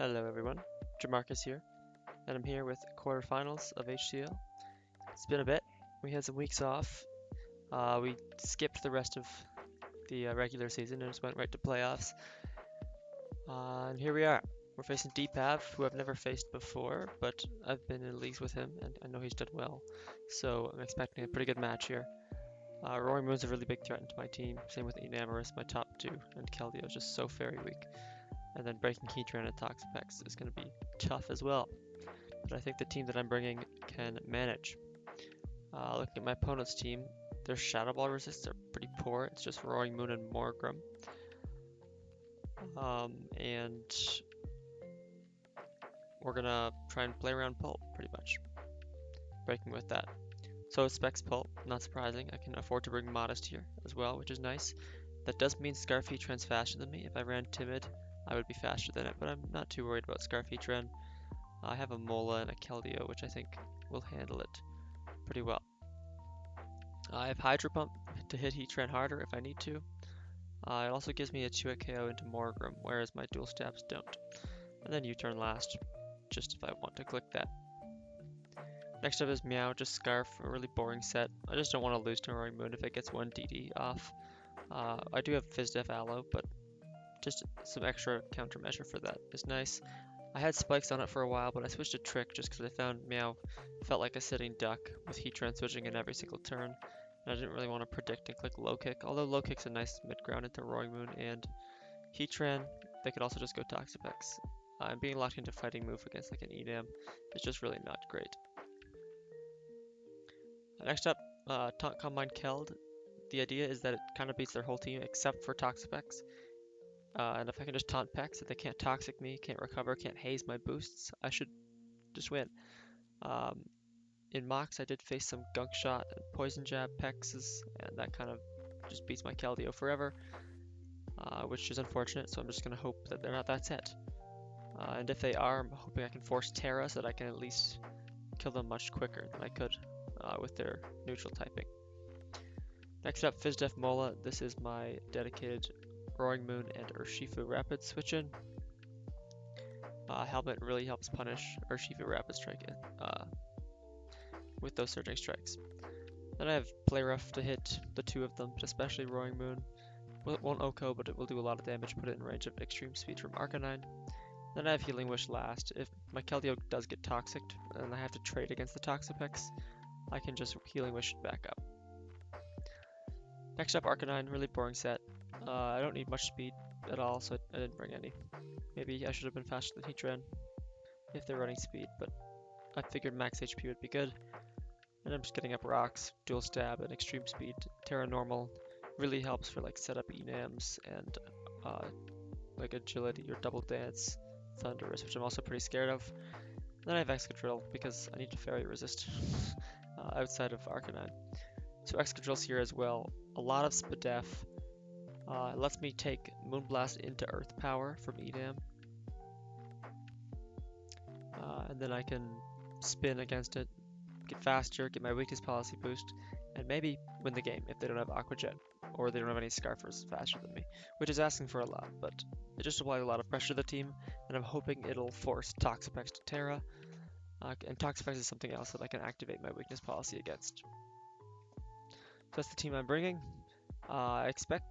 Hello everyone, Jamarcus here, and I'm here with quarterfinals of HCL. It's been a bit. We had some weeks off. We skipped the rest of the regular season and just went right to playoffs. And here we are. We're facing DPAV, who I've never faced before, but I've been in leagues with him and I know he's done well. So I'm expecting a pretty good match here. Roaring Moon's a really big threat to my team. Same with Enamorous, my top two, and Keldeo is just so very weak. And then breaking Heatran and Toxapex is going to be tough as well. But I think the team that I'm bringing can manage. Looking at my opponent's team, their Shadow Ball resists are pretty poor. It's just Roaring Moon and Morgrim. And we're going to try and play around Pulp, pretty much. Breaking with that. So it's Specs Pulp, not surprising. I can afford to bring Modest here as well, which is nice. That does mean Scarf Heatran's faster than me. If I ran Timid, I would be faster than it, but I'm not too worried about Scarf Heatran. I have a Mola and a Keldeo, which I think will handle it pretty well. I have Hydro Pump to hit Heatran harder if I need to. It also gives me a 2-hit KO into Morgrim, whereas my dual stabs don't. And then U-turn last, just if I want to click that. Next up is Meow, just Scarf, a really boring set. I just don't want to lose to Roaring Moon if it gets one DD off. I do have Fizdef Aloe, but just some extra countermeasure for that is nice. I had spikes on it for a while, but I switched to Trick just because I found Meow felt like a sitting duck with Heatran switching in every single turn. And I didn't really want to predict and click Low Kick, although Low Kick's a nice mid-ground into Roaring Moon and Heatran. They could also just go Toxapex. And being locked into fighting move against like an Enam is just really not great. Next up, Taunt Combine Keld. The idea is that it kind of beats their whole team except for Toxapex. And if I can just taunt Pex, if they can't Toxic me, can't recover, can't haze my boosts, I should just win. In Mox, I did face some Gunk Shot and Poison Jab Pexes, and that kind of just beats my Keldeo forever, which is unfortunate, so I'm just going to hope that they're not that set. And if they are, I'm hoping I can force Terra so that I can at least kill them much quicker than I could with their neutral typing. Next up, Fizdef Mola. This is my dedicated Roaring Moon and Urshifu Rapid switch in. Helmet really helps punish Urshifu Rapid Strike with those surging strikes. Then I have Play Rough to hit the two of them, but especially Roaring Moon. It won't OHKO, but it will do a lot of damage, put it in range of Extreme Speed from Arcanine. Then I have Healing Wish last. If my Keldeo does get Toxic and I have to trade against the Toxapex, I can just Healing Wish it back up. Next up, Arcanine, really boring set. I don't need much speed at all, so I didn't bring any. Maybe I should have been faster than Heatran if they're running speed, but I figured max HP would be good. And I'm just getting up rocks, dual stab, and extreme speed. Terra Normal really helps for like setup enams and like agility or double dance, Thunderous, which I'm also pretty scared of. And then I have Excadrill because I need to fairy resist outside of Arcanine. So Excadrill's here as well. A lot of Spadef. It lets me take Moonblast into Earth Power from Enam. And then I can spin against it, get faster, get my weakness policy boost, and maybe win the game if they don't have Aqua Jet or they don't have any Scarfers faster than me, which is asking for a lot, but it just applies a lot of pressure to the team, and I'm hoping it'll force Toxapex to Terra, and Toxapex is something else that I can activate my weakness policy against. So that's the team I'm bringing. I expect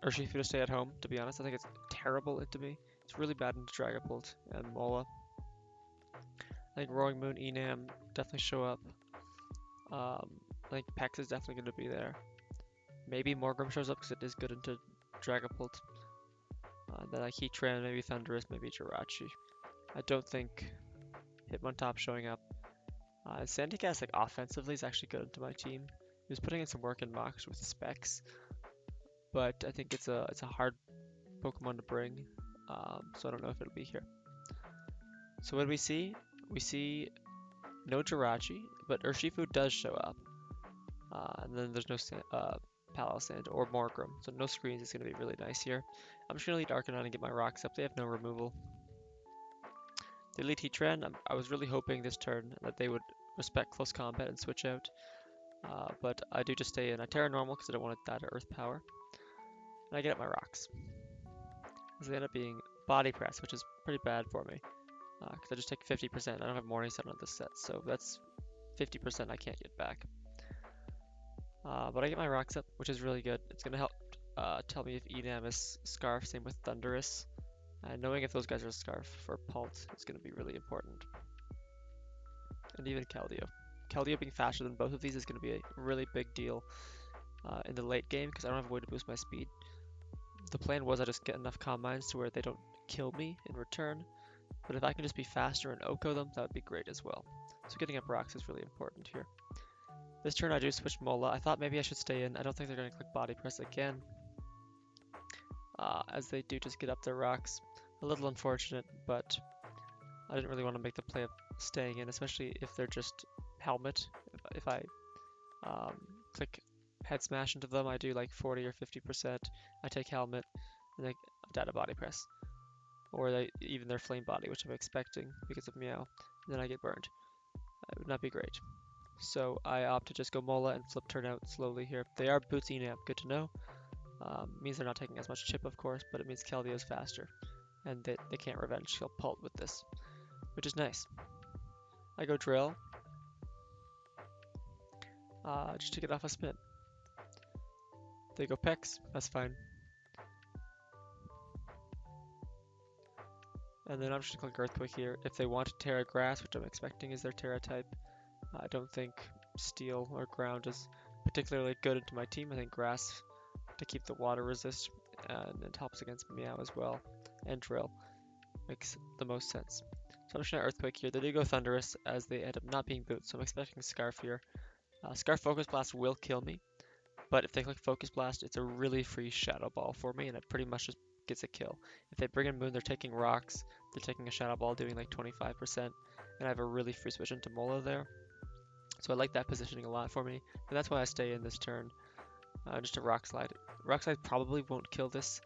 Urshifu to stay at home, to be honest. I think it's terrible into me. It's really bad into Dragapult and Mola. I think Roaring Moon, Enam definitely show up. I think Pex is definitely going to be there. Maybe Morgrim shows up because it is good into Dragapult. Then like Heatran, maybe Thunderous, maybe Jirachi. I don't think Hitmontop showing up. Sandicast like offensively is actually good into my team. He was putting in some work in Mox with Specs, but I think it's a hard Pokemon to bring, so I don't know if it'll be here. So what do we see? We see no Jirachi, but Urshifu does show up. And then there's no Palossand or Morgrim, so no screens is going to be really nice here. I'm just going to lead Arcanine and get my rocks up. They have no removal. They lead Heatran. I was really hoping this turn that they would respect close combat and switch out. But I do just stay in. I Terra Normal because I don't want to die to Earth Power. And I get up my rocks. They end up being body press, which is pretty bad for me. Because I just take 50%. I don't have Morning Sun on this set, so that's 50% I can't get back. But I get my rocks up, which is really good. It's going to help tell me if Enam is Scarf, same with Thunderous. And knowing if those guys are Scarf for Pult is going to be really important. And even Keldeo. Keldeo being faster than both of these is going to be a really big deal in the late game because I don't have a way to boost my speed. The plan was I just get enough Calm Minds to where they don't kill me in return. But if I can just be faster and Oko them, that would be great as well. So getting up rocks is really important here. This turn I do switch Mola. I thought maybe I should stay in. I don't think they're going to click Body Press again. As they do just get up their rocks. A little unfortunate, but I didn't really want to make the play of staying in, especially if they're just Helmet. If I click Head Smash into them, I do like 40 or 50%. I take Helmet, and I data Body Press. Or even their Flame Body, which I'm expecting because of Meow, and then I get burned. That would not be great. So I opt to just go Mola and flip turn out slowly here. They are Boots Enam, good to know. Means they're not taking as much chip, of course, but it means Keldeo's faster. And they can't Revenge Kill Pult with this, which is nice. I go Drill, just to get off a spin. They go Pex, that's fine. And then I'm just gonna click Earthquake here. If they want to Terra Grass, which I'm expecting is their Terra type, I don't think Steel or Ground is particularly good into my team. I think Grass to keep the water resist, and it helps against Meow as well, and Drill makes the most sense. So I'm just gonna Earthquake here. They do go Thunderous as they end up not being Boots, so I'm expecting Scarf here. Scarf Focus Blast will kill me, but if they click Focus Blast, it's a really free Shadow Ball for me, and it pretty much just gets a kill. If they bring in Moon, they're taking rocks, they're taking a Shadow Ball doing like 25%, and I have a really free switch into Mola there. So I like that positioning a lot for me, and that's why I stay in this turn. Just a Rock Slide. Rock Slide probably won't kill this.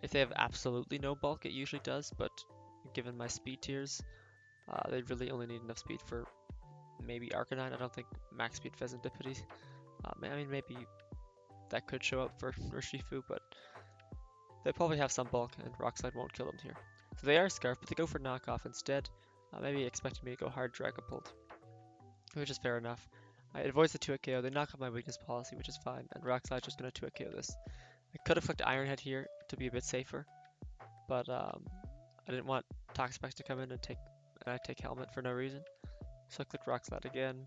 If they have absolutely no bulk, it usually does, but given my speed tiers, they really only need enough speed for maybe Arcanine. I don't think max speed Pheasantipity. I mean, maybe that could show up for Urshifu, but they probably have some bulk, and Rock Slide won't kill them here. So they are Scarf, but they go for Knockoff instead. Maybe expecting me to go hard Dragapult, which is fair enough. It avoids the 2-hit KO. They knock off my weakness policy, which is fine, and Rock Slide's just going to 2-hit KO this. I could have clicked Iron Head here to be a bit safer, but I didn't want Toxapex to come in and I take Helmet for no reason. So I clicked Rock Slide again.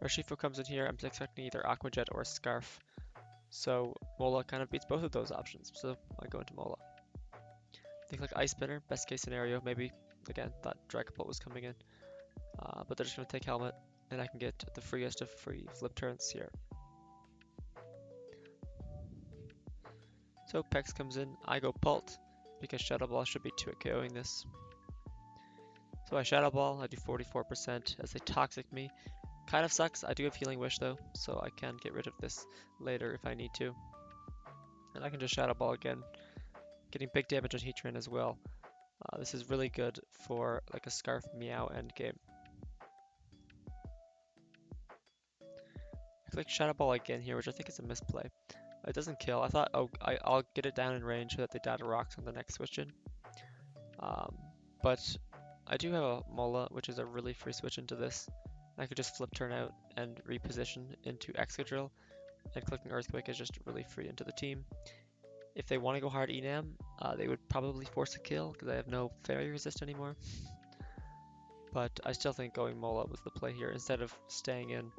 Urshifu comes in here. I'm expecting either Aqua Jet or Scarf. So Mola kind of beats both of those options. So I go into Mola. They click Ice Spinner. Best case scenario, maybe. Again, thought Dragapult was coming in. But they're just going to take Helmet, and I can get the freest of free flip turns here. So Pex comes in, I go Pult, because Shadow Ball should be 2-hit KOing this. So I Shadow Ball, I do 44% as they Toxic me. Kind of sucks, I do have Healing Wish though, so I can get rid of this later if I need to. And I can just Shadow Ball again, getting big damage on Heatran as well. This is really good for like a Scarf Meow endgame. I click Shadow Ball again here, which I think is a misplay. It doesn't kill. I thought, oh, I'll get it down in range so that they data rocks on the next switch in. But I do have a Mola, which is a really free switch into this. I could just flip turn out and reposition into Excadrill, and clicking Earthquake is just really free into the team. If they want to go hard Enam, they would probably force a kill because I have no Fairy Resist anymore. But I still think going Mola was the play here instead of staying in.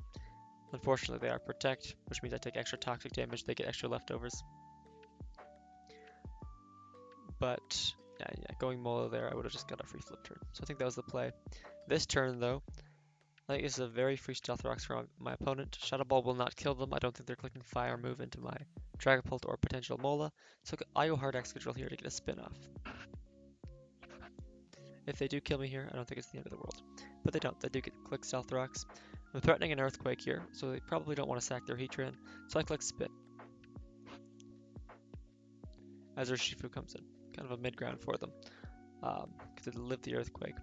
Unfortunately, they are Protect, which means I take extra toxic damage, they get extra leftovers. But yeah, going Mola there, I would have just got a free flip turn. So I think that was the play. This turn, though, I think this is a very free Stealth Rocks from my opponent. Shadow Ball will not kill them. I don't think they're clicking Fire move into my Dragapult or potential Mola. So I go hard Excadrill here to get a spin off. If they do kill me here, I don't think it's the end of the world. But they don't. They do click Stealth Rocks. I'm threatening an Earthquake here, so they probably don't want to sack their Heatran. So I click Spit. As Urshifu comes in. Kind of a mid-ground for them. Because they live the Earthquake.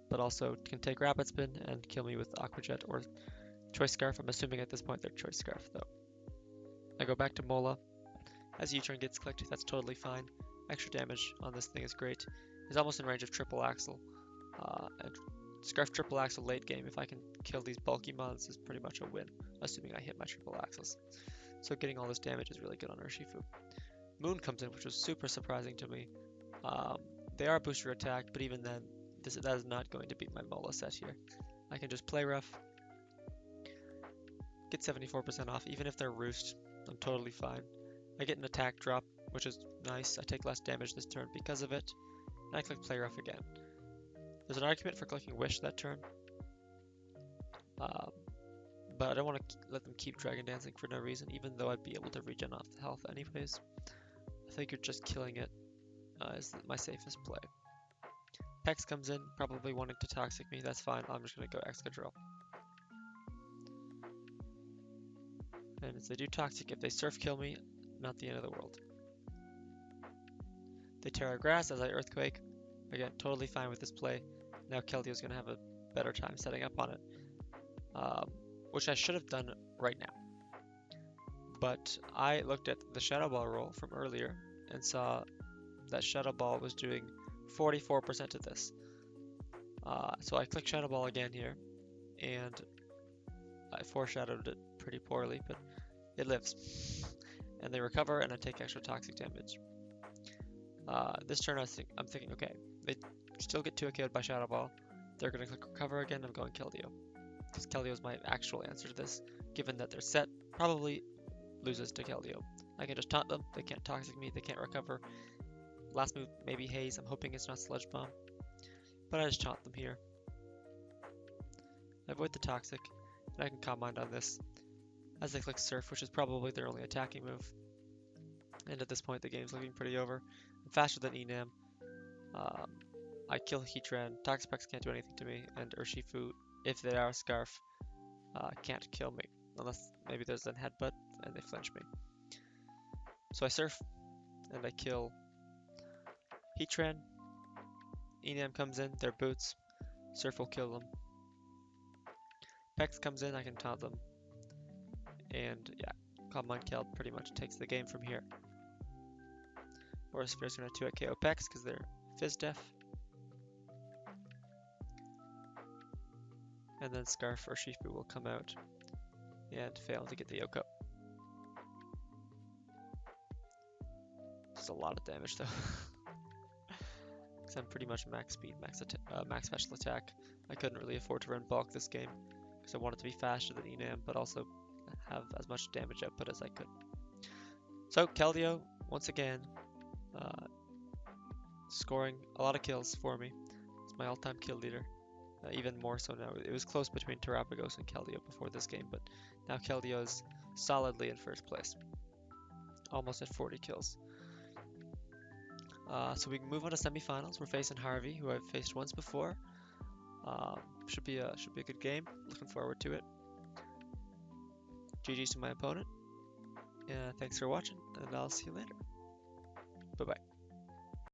But also can take Rapid Spin and kill me with Aqua Jet or Choice Scarf. I'm assuming at this point they're Choice Scarf though. I go back to Mola. As U-turn gets clicked, that's totally fine. Extra damage on this thing is great. He's almost in range of triple axle. And Scarf triple axle late game, if I can kill these bulky mons, is pretty much a win, assuming I hit my triple axles. So getting all this damage is really good on Urshifu. Moon comes in, which was super surprising to me. Um, they are booster attacked, but even then, that is not going to beat my Mola set here. I can just play rough, get 74% off, even if they're roost. I'm totally fine. I get an attack drop, which is nice. I take less damage this turn because of it. And I click play rough again. There's an argument for clicking wish that turn. Um, but I don't want to let them keep Dragon Dancing for no reason, even though I'd be able to regen off the health anyways. I figured just killing it is my safest play. Pex comes in, probably wanting to Toxic me, that's fine, I'm just going to go Excadrill. And if they do Toxic, if they Surf kill me, not the end of the world. They Terra Grass as I Earthquake. Again, totally fine with this play. Now Keldeo going to have a better time setting up on it. Which I should have done right now. But I looked at the Shadow Ball roll from earlier and saw that Shadow Ball was doing 44% of this. So I click Shadow Ball again here, and I foreshadowed it pretty poorly, but it lives. And they recover, and I take extra toxic damage. This turn I'm thinking, okay, they still get 2KO'd by Shadow Ball. They're going to click Recover again, I'm going Keldeo. Because Keldeo is my actual answer to this, given that their set probably loses to Keldeo. I can just taunt them, they can't Toxic me, they can't recover. Last move, maybe Haze, I'm hoping it's not Sludge Bomb. But I just taunt them here. I avoid the Toxic, and I can Calm Mind on this, as they click Surf, which is probably their only attacking move. And at this point, the game's looking pretty over. I'm faster than Enam. I kill Heatran, Toxapex can't do anything to me, and Urshifu, if they are Scarf, can't kill me. Unless maybe there's a Headbutt, and they flinch me. So I Surf, and I kill Heatran. Enam comes in, their boots. Surf will kill them. Pex comes in, I can taunt them. And yeah, Calm Mind Keld pretty much takes the game from here. Aura Sphere's gonna 2 at KO Pex because they're Fizz Def. And then Scarf or Shifu will come out and fail to get the Yoko. It's a lot of damage though. Because I'm pretty much max speed, max special attack. I couldn't really afford to run bulk this game because I wanted to be faster than Enam, but also have as much damage output as I could. So Keldeo, once again, scoring a lot of kills for me. It's my all-time kill leader. Even more so now. It was close between Terrapagos and Keldeo before this game, but now Keldeo is solidly in first place. Almost at 40 kills. So we can move on to semifinals. We're facing Harvey, who I've faced once before. Should be a good game. Looking forward to it. GG's to my opponent. Thanks for watching, and I'll see you later.